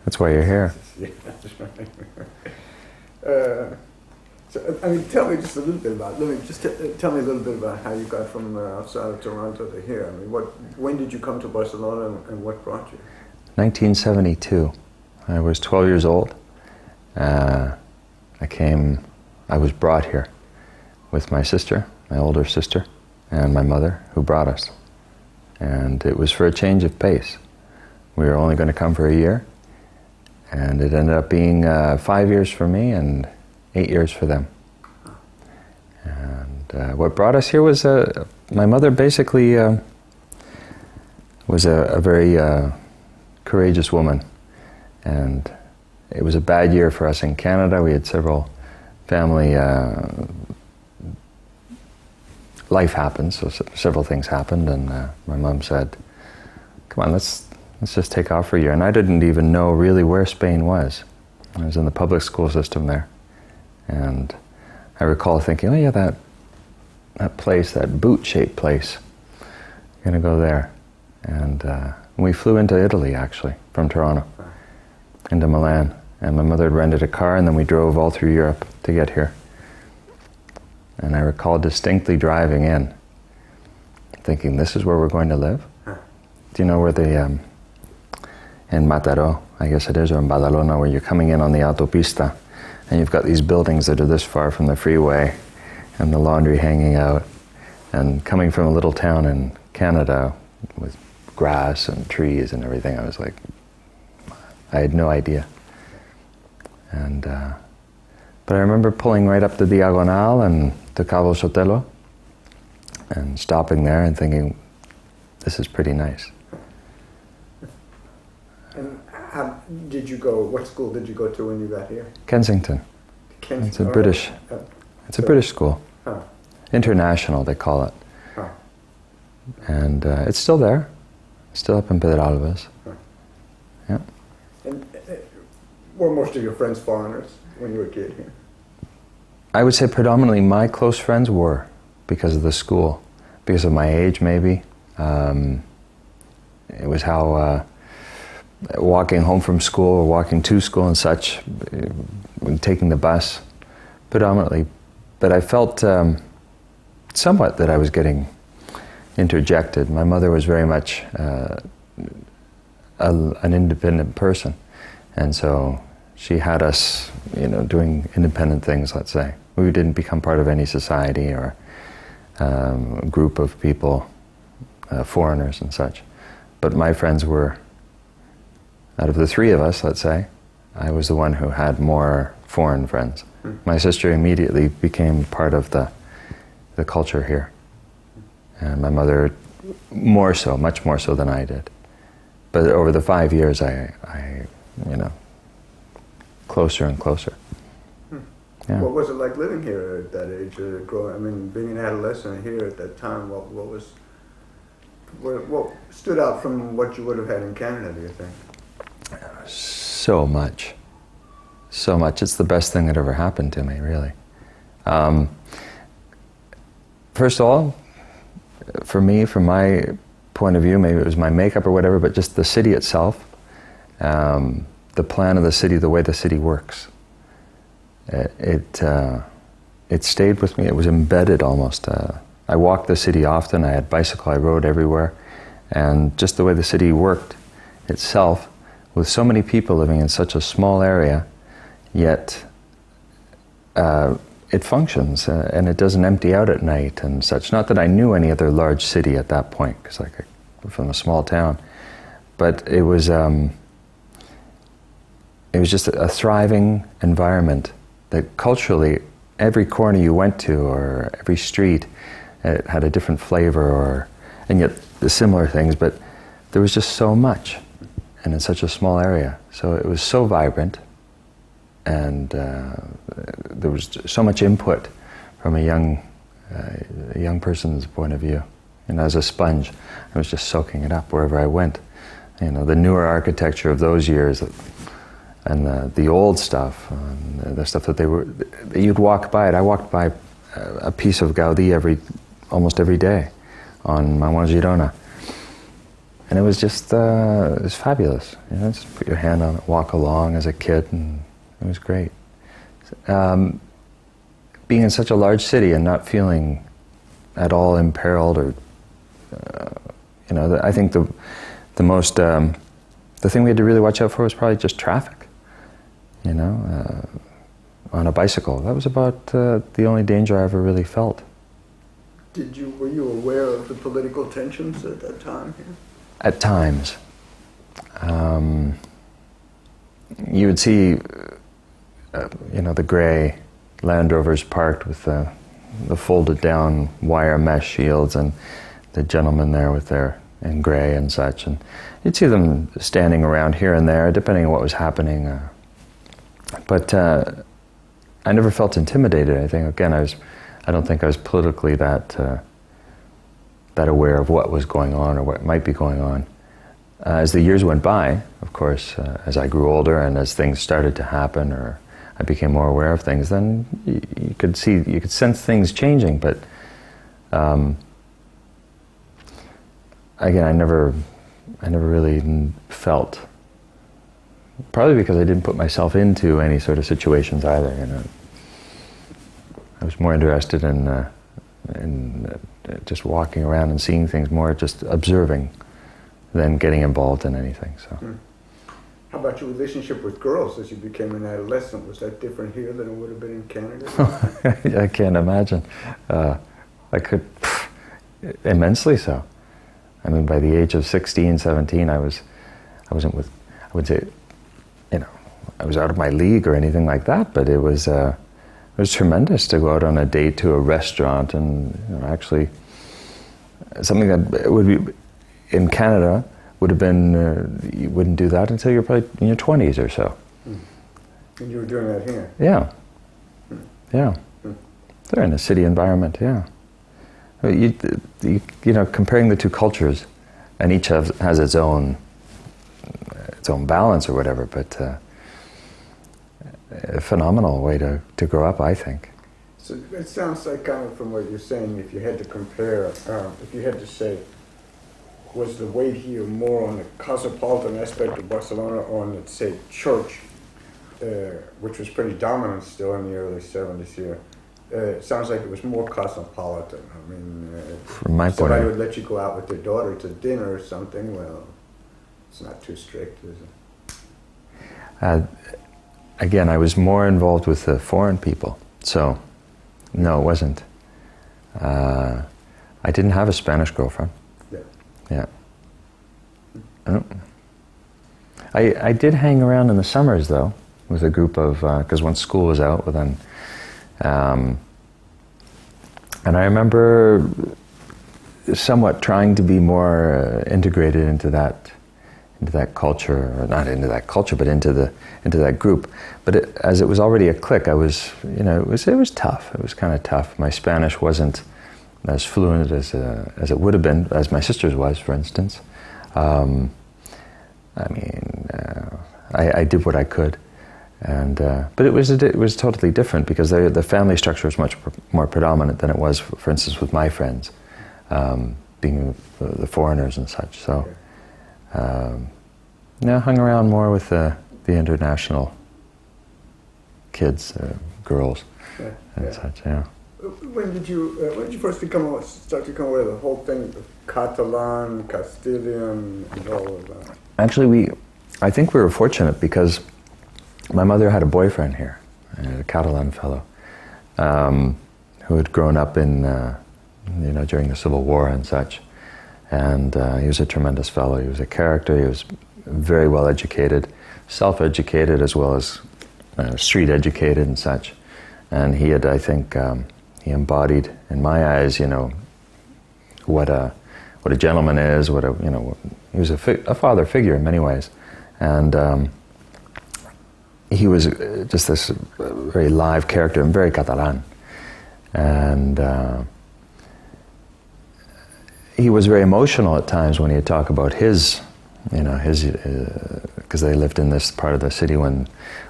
That's why you're here. Yeah, that's right. So, I mean, tell me just a little bit about. Tell me a little bit about how you got from outside of Toronto to here. I mean, when did you come to Barcelona, and what brought you? 1972. I was 12 years old. I was brought here with my sister, my older sister, and my mother, who brought us. And it was for a change of pace. We were only going to come for a year, and it ended up being 5 years for me and 8 years for them. And what brought us here was my mother basically was a very courageous woman, and it was a bad year for us in Canada. We had several family life happened, so several things happened, and my mom said, "Come on, let's just take off for a year." And I didn't even know really where Spain was. I was in the public school system there, and I recall thinking, "Oh yeah, that place, that boot-shaped place. I'm gonna go there." And we flew into Italy, actually, from Toronto, into Milan. And my mother had rented a car, and then we drove all through Europe to get here. And I recall distinctly driving in, thinking, this is where we're going to live? Do you know where in Mataró, I guess it is, or in Badalona, where you're coming in on the autopista, and you've got these buildings that are this far from the freeway, and the laundry hanging out, and coming from a little town in Canada with grass and trees and everything, I was like, I had no idea. And but I remember pulling right up the Diagonal and to Cabo Sotelo and stopping there and thinking, this is pretty nice. And how did you go? What school did you go to when you got here? Kensington. It's a British. It's a British school. Huh. International, they call it. Huh. And it's still there. Still up in Pedralbes. Huh. Yeah. And were most of your friends foreigners when you were a kid here? I would say predominantly my close friends were, because of the school, because of my age maybe. It was how walking home from school or walking to school and such, when taking the bus, predominantly. But I felt somewhat that I was getting interjected. My mother was very much an independent person, and so she had us, doing independent things, let's say. We didn't become part of any society or group of people, foreigners and such. But my friends were, out of the three of us, let's say, I was the one who had more foreign friends. My sister immediately became part of the culture here. And my mother more so, much more so than I did. But over the 5 years, I closer and closer. Yeah. What was it like living here at that age? Being an adolescent here at that time, what stood out from what you would have had in Canada, do you think? So much. So much. It's the best thing that ever happened to me, really. First of all, for me, from my point of view, maybe it was my makeup or whatever, but just the city itself, the plan of the city, the way the city works. It stayed with me. It was embedded almost. I walked the city often. I had bicycle. I rode everywhere. And just the way the city worked itself, with so many people living in such a small area, yet it functions and it doesn't empty out at night and such. Not that I knew any other large city at that point, because I'm from a small town, but it was just a thriving environment that culturally, every corner you went to or every street, it had a different flavor, and yet the similar things, but there was just so much, and in such a small area. So it was so vibrant, and there was so much input from a young person's point of view. And as a sponge, I was just soaking it up wherever I went. The newer architecture of those years, and the old stuff, and the stuff that you'd walk by it. I walked by a piece of Gaudí almost every day on Mount Girona. And it was just, it was fabulous. You know, just put your hand on it, walk along as a kid, and it was great. Being in such a large city and not feeling at all imperiled, or, you know, I think the thing we had to really watch out for was probably just traffic. You know, on a bicycle. That was about the only danger I ever really felt. Were you aware of the political tensions at that time here? At times. You would see, you know, the grey Land Rovers parked with the folded down wire mesh shields, and the gentlemen there with their, in grey and such, and you'd see them standing around here and there, depending on what was happening. But I never felt intimidated. I think, again, I don't think I was politically that aware of what was going on or what might be going on. As the years went by, of course, as I grew older and as things started to happen, or I became more aware of things, then you could sense things changing. But again, I never really felt. Probably because I didn't put myself into any sort of situations either. You know, I was more interested in just walking around and seeing things, more just observing, than getting involved in anything. So. How about your relationship with girls as you became an adolescent? Was that different here than it would have been in Canada? I can't imagine. I could, immensely so. I mean, by the age of 16, 17, I wasn't with, I would say, you know, I was out of my league or anything like that, but it was tremendous to go out on a date to a restaurant, and, you know, actually something that would be in Canada would have been, you wouldn't do that until you're probably in your 20s or so. And you were doing that here? Yeah. Yeah. They're in a city environment, yeah. You know, comparing the two cultures, and each has its own balance or whatever, but a phenomenal way to grow up, I think. So it sounds like, kind of from what you're saying, if you had to compare, if you had to say, was the weight here more on the cosmopolitan aspect of Barcelona, or on, let's say, church, which was pretty dominant still in the early 70s here? It sounds like it was more cosmopolitan. I mean, from my point of somebody view, would let you go out with their daughter to dinner or something. Well, it's not too strict, is it? Again, I was more involved with the foreign people, so no, it wasn't. I didn't have a Spanish girlfriend. Yeah. No. I did hang around in the summers, though, with a group of, because once school was out, well, then, and I remember somewhat trying to be more integrated into that culture, or not into that culture, but into that group. But as it was already a clique, I was, you know, it was tough. It was kind of tough. My Spanish wasn't as fluent as it would have been, as my sister's was, for instance. I mean, I did what I could, and but it was totally different, because the family structure was much more predominant than it was, for instance, with my friends, being the foreigners and such. So, yeah, hung around more with the international kids, girls, and such. Yeah. When did you first start to become aware of the whole thing of Catalan, Castilian, and all of that? Actually, I think we were fortunate, because my mother had a boyfriend here, a Catalan fellow, who had grown up in, you know, during the Civil War and such. And he was a tremendous fellow. He was a character. He was very well educated, self-educated as well as street educated and such. And he had, I think, he embodied, in my eyes, you know, what a gentleman is. You know, he was a father figure in many ways, and he was just this very live character and very Catalan, and he was very emotional at times when he'd talk about his, you know, because they lived in this part of the city when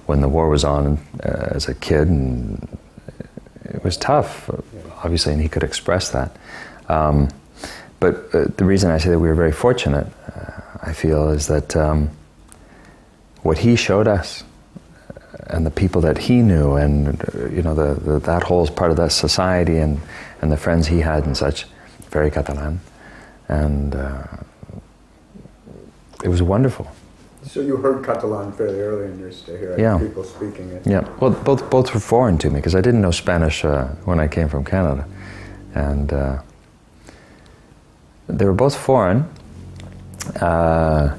the war was on as a kid, and it was tough, obviously, and he could express that. But the reason I say that we were very fortunate, I feel, is that what he showed us, and the people that he knew, and that whole part of that society, and the friends he had and such, very Catalan, and it was wonderful. So you heard Catalan fairly early in your stay here, Yeah. people speaking it. Yeah, well, both were foreign to me, because I didn't know Spanish when I came from Canada, and they were both foreign. I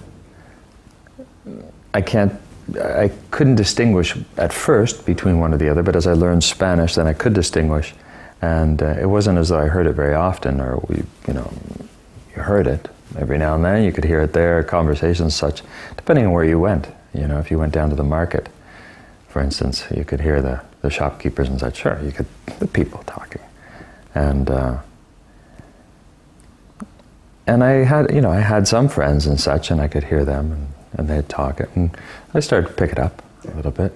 couldn't distinguish at first between one or the other, but as I learned Spanish, then I could distinguish, and it wasn't as though I heard it very often, or you heard it every now and then. You could hear it there, conversations such, depending on where you went. If you went down to the market, for instance, you could hear the shopkeepers and such. Sure, you could, the people talking, and I had some friends and such, and I could hear them, and they'd talk it, and I started to pick it up a little bit,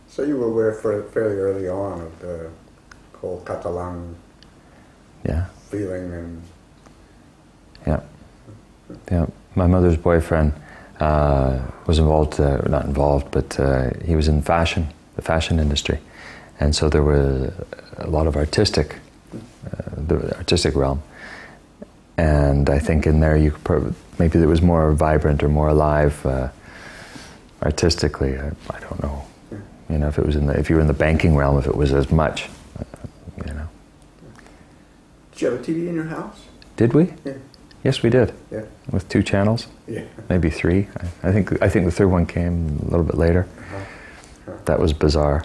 So you were aware fairly early on of the whole Catalan feeling and... Yeah. My mother's boyfriend was involved, not involved, but he was in the fashion industry, and so there was a lot of the artistic realm. And I think in there maybe it was more vibrant or more alive artistically. I don't know. If it was if you were in the banking realm, if it was as much. Did you have a TV in your house? Did we? Yeah. Yes, we did. Yeah. With 2 channels. Yeah. Maybe 3. I think the third one came a little bit later. That was bizarre.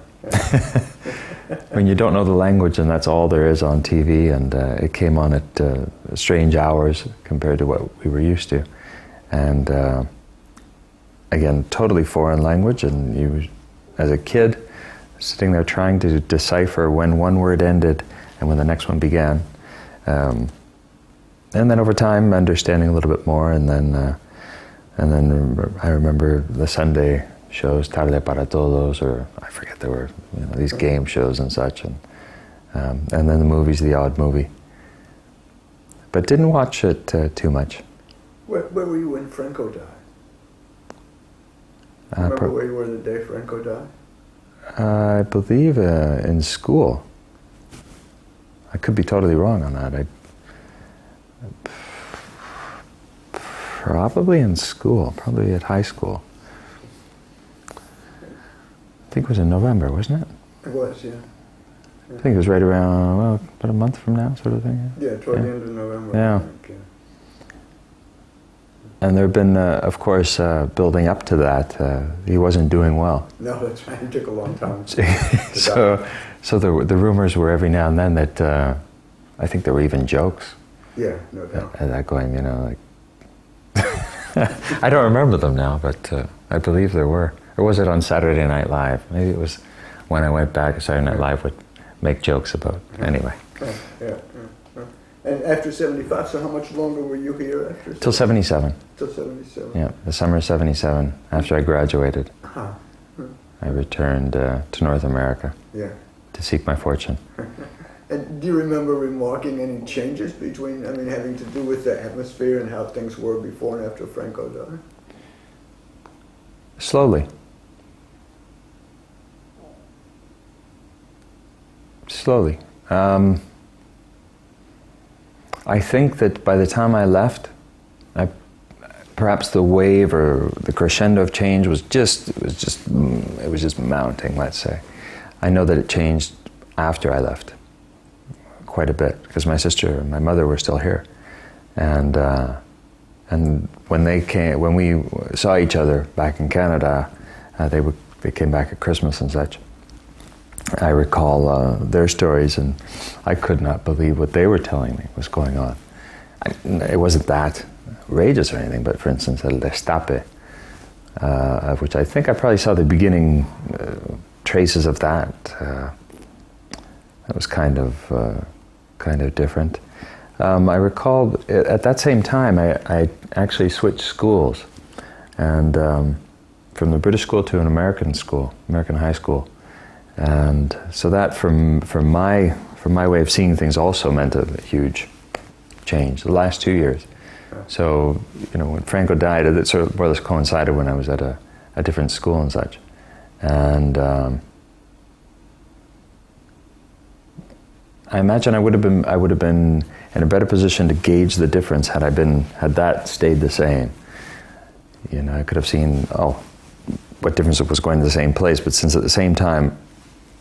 When you don't know the language and that's all there is on TV, and it came on at strange hours compared to what we were used to, and again, totally foreign language, and you, as a kid, sitting there trying to decipher when one word ended and when the next one began, and then over time understanding a little bit more, and then I remember the Sunday shows, Tarde para Todos, or I forget, there were these game shows and such, and then the movies, the odd movie. But didn't watch it too much. Where were you when Franco died? Remember where you were the day Franco died? I believe in school. I could be totally wrong on that. Probably in school, probably at high school. I think it was in November, wasn't it? It was, yeah. I think it was right around, about a month from now, sort of thing. Yeah, toward the end of November. Yeah. I think, yeah. And there have been, of course, building up to that, he wasn't doing well. No, that's right. It took a long time. So the rumors were every now and then that, I think there were even jokes. Yeah, no doubt. That going, like... I don't remember them now, but I believe there were. Or was it on Saturday Night Live? Maybe it was when I went back, Saturday Night Live would make jokes about it. Anyway. Yeah. And after 75, so how much longer were you here after? Till 77. Till 77. Yeah, the summer of 77, after I graduated. I returned to North America to seek my fortune. And do you remember remarking any changes between, having to do with the atmosphere and how things were before and after Franco died? Slowly. I think that by the time I left, perhaps the wave or the crescendo of change was just mounting, let's say. I know that it changed after I left quite a bit, because my sister and my mother were still here, and when we saw each other back in Canada, they came back at Christmas and such. I recall their stories, and I could not believe what they were telling me was going on. It wasn't that outrageous or anything, but for instance, El Destape, of which I think I probably saw the beginning traces of that. That was kind of different. I recall at that same time I actually switched schools, and from the British school to an American school, American high school, and so that from my way of seeing things also meant a huge change. The last 2 years, So, you know, when Franco died, it sort of more or less coincided when I was at a different school and such. And I imagine I would have been in a better position to gauge the difference had that stayed the same. You know, I could have seen, what difference it was going to the same place, but since at the same time,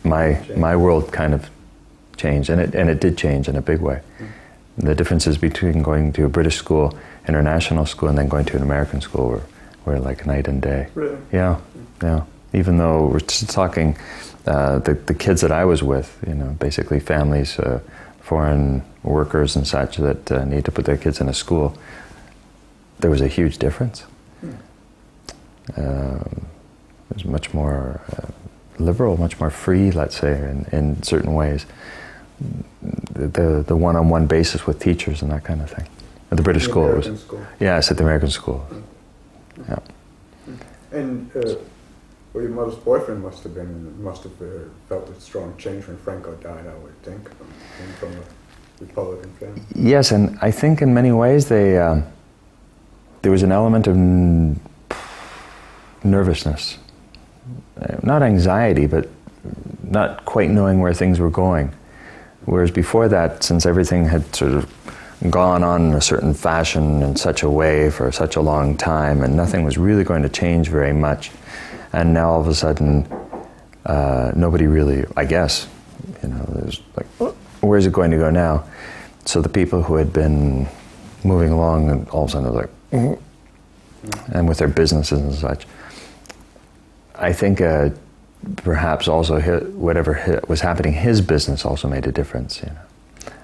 my world kind of changed, and it did change in a big way. The differences between going to a British school, international school, and then going to an American school were like night and day. Really? Yeah. Even though we're just talking, the kids that I was with, you know, basically families, foreign workers and such that need to put their kids in a school, there was a huge difference. It was much more liberal, much more free, let's say, in certain ways. The one-on-one basis with teachers and that kind of thing. At the British school, yes, at the American school. Yeah. And well, your mother's boyfriend must have felt a strong change when Franco died, I would think, from a Republican family. Yes, and I think in many ways there was an element of nervousness, not anxiety, but not quite knowing where things were going. Whereas before that, since everything had sort of gone on in a certain fashion in such a way for such a long time, and nothing was really going to change very much, and now all of a sudden, nobody really, I guess, you know, there's like, where's it going to go now? So the people who had been moving along, and all of a sudden they're like, and with their businesses and such, I think perhaps also whatever was happening, his business also made a difference. You know,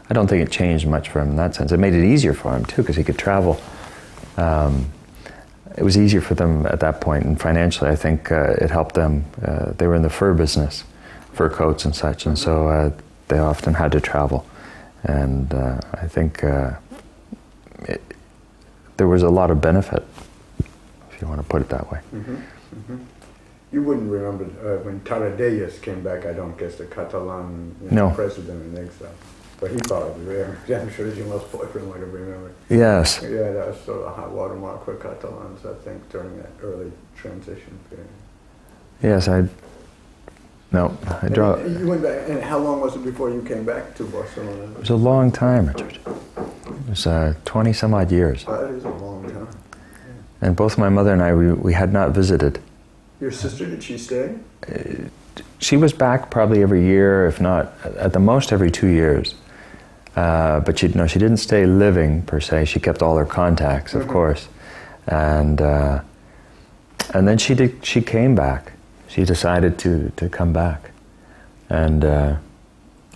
I don't think it changed much for him in that sense. It made it easier for him too, because he could travel. It was easier for them at that point, and financially, I think it helped them. They were in the fur business, fur coats and such, and so they often had to travel. And I think there was a lot of benefit, if you want to put it that way. Mm-hmm. Mm-hmm. You wouldn't remember when Tarradellas came back, I don't guess, the Catalan president in exile. But he probably, I'm sure your most boyfriend would have remembered. Yes. Yeah, that was sort of a high water mark for Catalans, I think, during that early transition period. Yes, I draw. You went back, and how long was it before you came back to Barcelona? It was a long time, Richard. It was 20 some odd years. That is a long time. Yeah. And both my mother and I, we had not visited. Your sister, did she stay? She was back probably every year, if not at the most every 2 years. But she didn't stay living per se. She kept all her contacts, of course, and then she came back. She decided to come back, and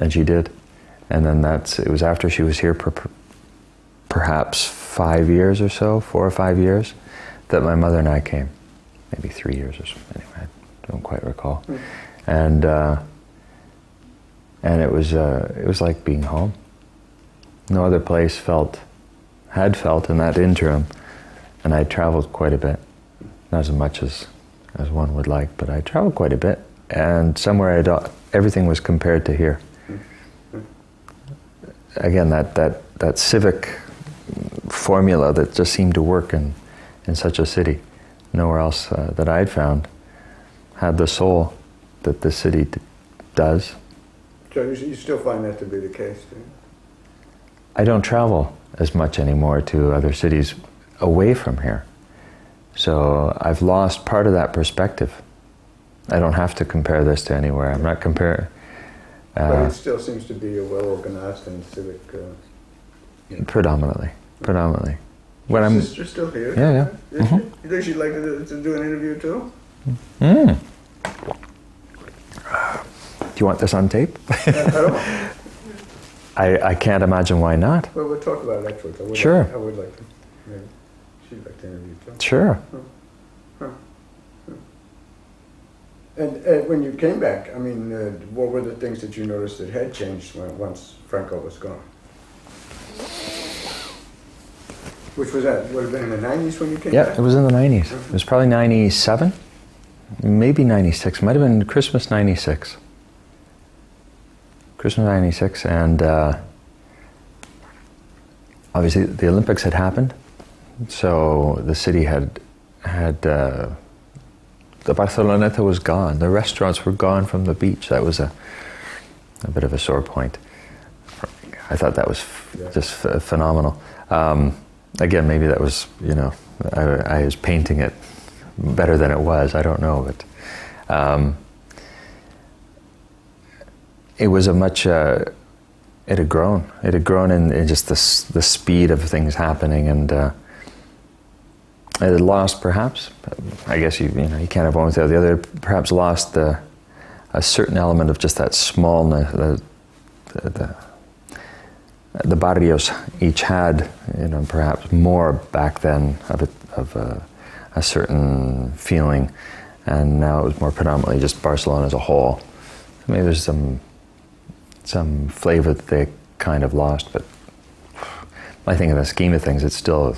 she did. And then it was after she was here perhaps 5 years or so, 4 or 5 years, that my mother and I came. Maybe 3 years or so. Anyway, I don't quite recall. And it was like being home. No other place had felt in that interim, and I traveled quite a bit. Not as much as one would like, but I traveled quite a bit. And somewhere everything was compared to here. Again, that civic formula that just seemed to work in such a city. Nowhere else that I'd found had the soul that this city does. So you still find that to be the case, do you? I don't travel as much anymore to other cities away from here. So I've lost part of that perspective. I don't have to compare this to anywhere. I'm not comparing. But it still seems to be a well-organized and civic... Predominantly. Your sister still here? Yeah. You think she'd like to do an interview too? Do you want this on tape? I don't know. I can't imagine why not. Well, we'll talk about it afterwards. Sure. I would like to. Maybe she'd like to interview too. Sure. And when you came back, I mean, what were the things that you noticed that had changed once Franco was gone? Which was that? Would have been in the 90s when you came back? Yeah, it was in the 90s. It was probably 97, maybe 96. Might have been Christmas 96. Christmas 96, and obviously the Olympics had happened, So the city had the Barceloneta was gone. The restaurants were gone from the beach. That was a bit of a sore point. I thought that was just phenomenal. Again, maybe that was, you know, I was painting it better than it was. I don't know, but it was a much. It had grown. It had grown in just the speed of things happening, and it had lost, perhaps. I guess you can't have one without the other. Perhaps lost a certain element of just that smallness. The barrios each had, you know, perhaps more back then of a certain feeling, and now it was more predominantly just Barcelona as a whole. Maybe there's some flavor that they kind of lost, but I think in the scheme of things, it's still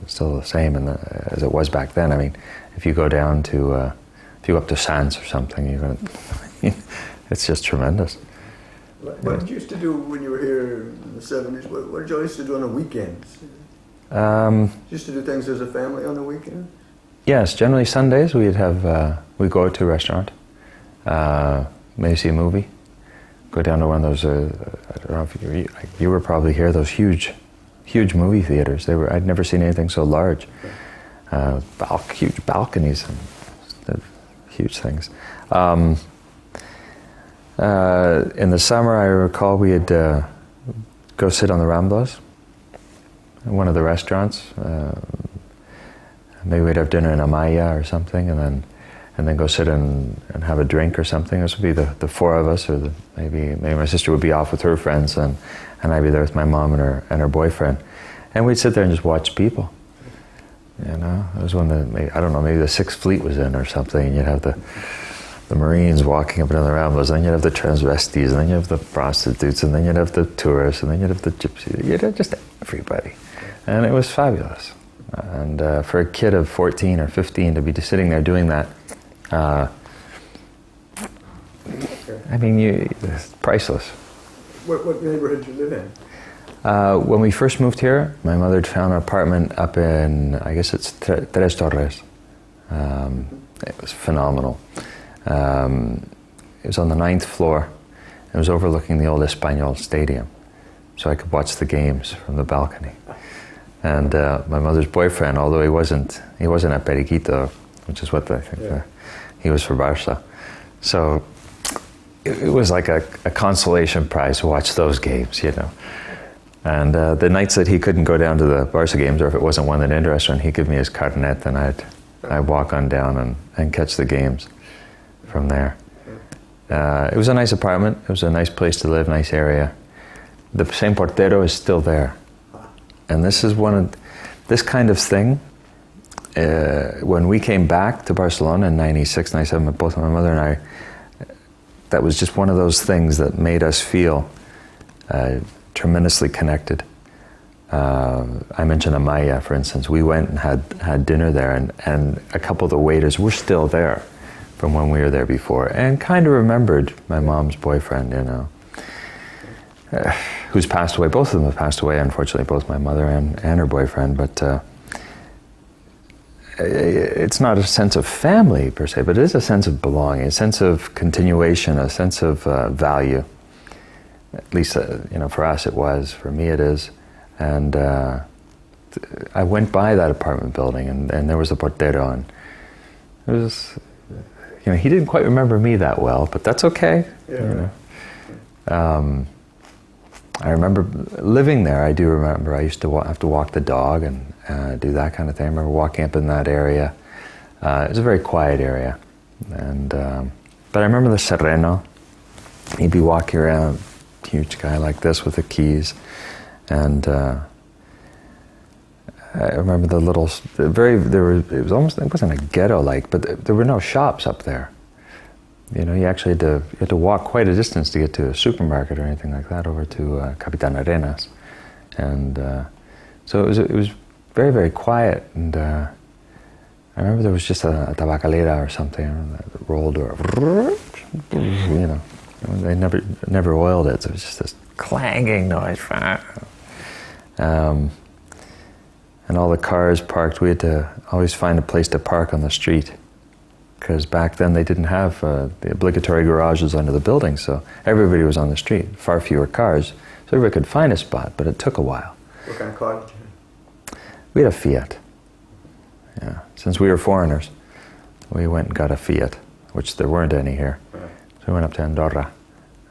the same as it was back then. I mean, if you go down to, if you go up to Sands or something, you're gonna, it's just tremendous. What did you used to do when you were here in the 70s? What did you used to do on the weekends? You used to do things as a family on the weekends? Yes, generally Sundays we'd go out to a restaurant, maybe see a movie, go down to one of those, I don't know if you were probably here, those huge movie theaters. I'd never seen anything so large. Huge balconies and huge things. In the summer, I recall we'd go sit on the Ramblas, in one of the restaurants. Maybe we'd have dinner in Amaya or something, and then go sit and have a drink or something. This would be the four of us, or maybe my sister would be off with her friends, and I'd be there with my mom and her boyfriend, and we'd sit there and just watch people. You know, it was when I don't know, maybe the Sixth Fleet was in or something, and you'd have the Marines walking up and down the Ramblas, and then you'd have the transvestis, and then you'd have the prostitutes, and then you'd have the tourists, and then you'd have the gypsies. You'd have just everybody. And it was fabulous. And for a kid of 14 or 15 to be just sitting there doing that, I mean, it's priceless. What neighborhood did you live in? When we first moved here, my mother had found an apartment up in, I guess it's Tres Torres. It was phenomenal. It was on the 9th floor. It was overlooking the old Espanyol Stadium, so I could watch the games from the balcony. And my mother's boyfriend, although he wasn't at Periquito, which is what I think he was for Barça. So it was like a consolation prize to watch those games, you know. And the nights that he couldn't go down to the Barça games, or if it wasn't one that interested him, he'd give me his carnet, and I'd walk on down and catch the games from there. It was a nice apartment. It was a nice place to live, nice area. The same portero is still there. And this is this kind of thing. When we came back to Barcelona in 96, 97, both my mother and I, that was just one of those things that made us feel tremendously connected. I mentioned Amaya, for instance. We went and had dinner there, and a couple of the waiters were still there from when we were there before, and kind of remembered my mom's boyfriend, you know, who's passed away. Both of them have passed away, unfortunately, both my mother and her boyfriend, but it's not a sense of family per se, but it is a sense of belonging, a sense of continuation, a sense of value. At least, you know, for us it was, for me it is. And I went by that apartment building, and there was a portero, and it was, you know, he didn't quite remember me that well, but that's okay. Yeah. You know? I remember living there. I do remember I used to have to walk the dog and do that kind of thing. I remember walking up in that area. It was a very quiet area, and but I remember the Sereno. He'd be walking around, huge guy like this with the keys, and I remember it wasn't a ghetto like, but there were no shops up there. You know, you actually had to walk quite a distance to get to a supermarket or anything like that, over to Capitan Arenas, and so it was very, very quiet. And I remember there was just a tabacalera or something that rolled, or you know, they never oiled it, so it was just this clanging noise. and all the cars parked. We had to always find a place to park on the street, because back then they didn't have the obligatory garages under the building, so everybody was on the street, far fewer cars, so everybody could find a spot, but it took a while. What kind of car did you have? We had a Fiat. Yeah, since we were foreigners, we went and got a Fiat, which there weren't any here. Right. So we went up to Andorra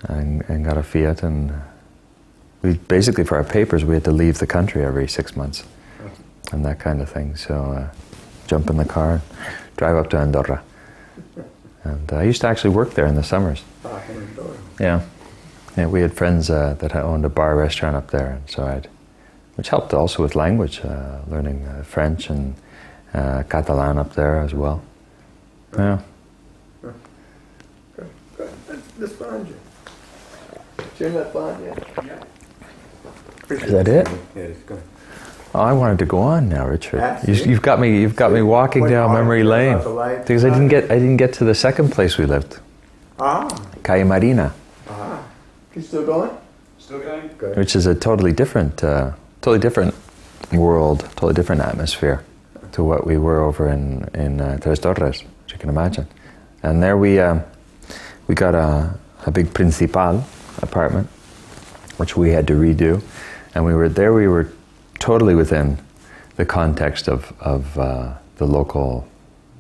and got a Fiat, and we basically, for our papers, we had to leave the country every 6 months and that kind of thing. So jump in the car, drive up to Andorra. And I used to actually work there in the summers. Ah, in Andorra. Yeah. Yeah, we had friends that had owned a bar restaurant up there, and so which helped also with language, learning French and Catalan up there as well. Yeah. Good, good. Let's find you. Shouldn't that find you? Yeah. Is that it? Yeah, it's good. Oh, I wanted to go on now, Richard. That's You've got me walking Went down on memory about lane, the light. because I didn't get to the second place we lived, Ah, Calle Marina, you still going? Still going? Good. which is a totally different world, totally different atmosphere to what we were over in Tres Torres, which you can imagine. And there we got a big principal apartment, which we had to redo, and we were totally within the context of the local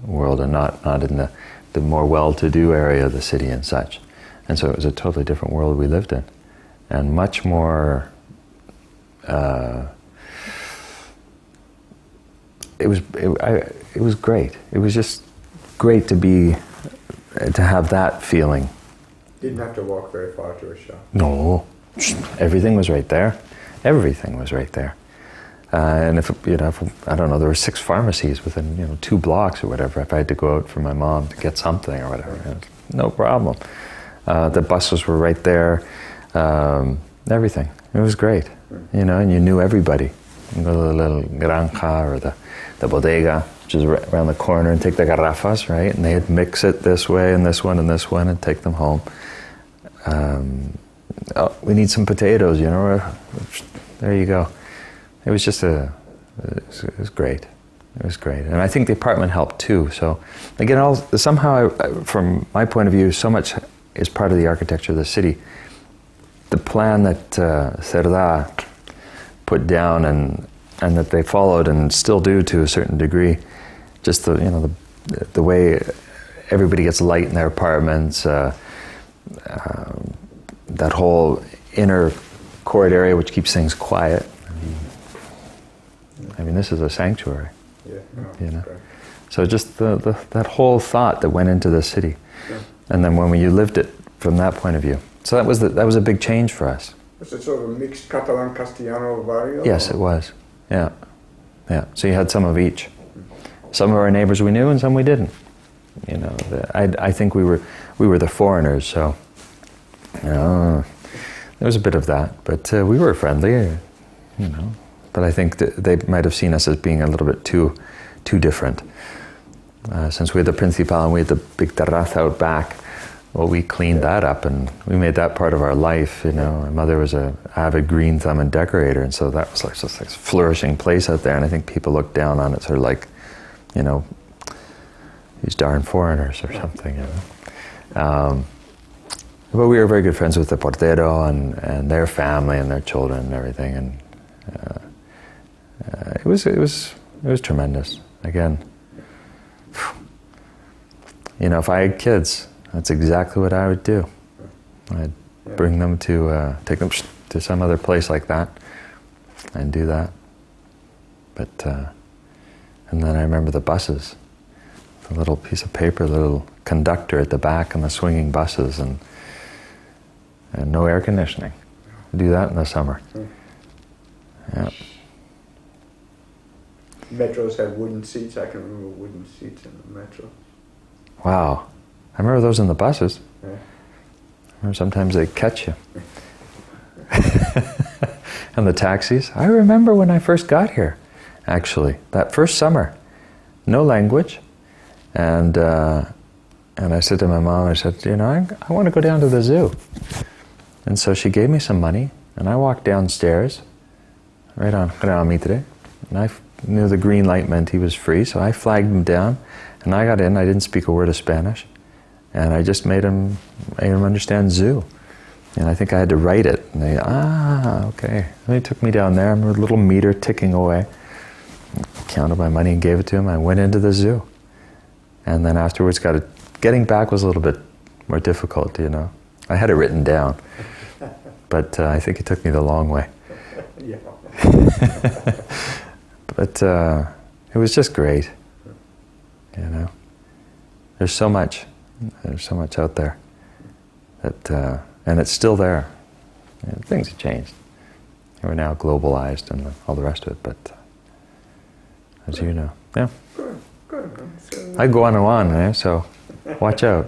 world, and not in the more well-to-do area of the city and such. And so it was a totally different world we lived in, and much more. It was great. It was just great to have that feeling. Didn't have to walk very far to a shop. No, everything was right there. Everything was right there. And if I don't know, there were 6 pharmacies within 2 blocks or whatever. If I had to go out for my mom to get something or whatever, no problem. The buses were right there. Everything. It was great. And you knew everybody. You go to the little granja or the bodega, which is right around the corner, and take the garrafas, right? And they'd mix it this way and this one, and take them home. We need some potatoes, there you go. It was just it was great. It was great. And I think the apartment helped too. So again, somehow, from my point of view, so much is part of the architecture of the city. The plan that Cerda put down and that they followed and still do to a certain degree, just the way everybody gets light in their apartments, that whole inner court area which keeps things quiet. I mean, this is a sanctuary. Yeah. So just that whole thought that went into the city, and then when you lived it from that point of view. So that was a big change for us. Was it sort of a mixed Catalan-Castellano barrio? Yes, it was. Yeah. So you had some of each. Some of our neighbors we knew, and some we didn't. I think we were the foreigners, so there was a bit of that. But we were friendly, But I think that they might have seen us as being a little bit too different. Since we had the principal and we had the big terraza out back, well, we cleaned that up and we made that part of our life. My mother was an avid green thumb and decorator, and so that was just like a flourishing place out there. And I think people looked down on it sort of like, these darn foreigners or something. But we were very good friends with the portero and their family and their children and everything. And it was tremendous. Again, if I had kids, that's exactly what I would do. I'd bring them take them to some other place like that and do that. But, and then I remember the buses, the little piece of paper, the little conductor at the back and the swinging buses and no air conditioning. Do that in the summer. Yeah. Metros had wooden seats. I can remember wooden seats in the metro. Wow. I remember those in the buses. Yeah. I remember sometimes they'd catch you. And the taxis. I remember when I first got here, actually, that first summer. No language. And I said to my mom, I said, I want to go down to the zoo. And so she gave me some money, and I walked downstairs, right on Gran Mitre, and I knew the green light meant he was free, so I flagged him down, and I got in. I didn't speak a word of Spanish, and I just made him understand zoo. And I think I had to write it. And they, okay. And he took me down there, I'm a little meter ticking away. Counted my money and gave it to him. I went into the zoo. And then afterwards, getting back was a little bit more difficult, you know. I had it written down, but I think it took me the long way. Yeah. But it was just great, you know. There's so much out there that, and it's still there. You know, things have changed. We're now globalized and all the rest of it, but as you know, yeah. Good. I go on and on, so watch out.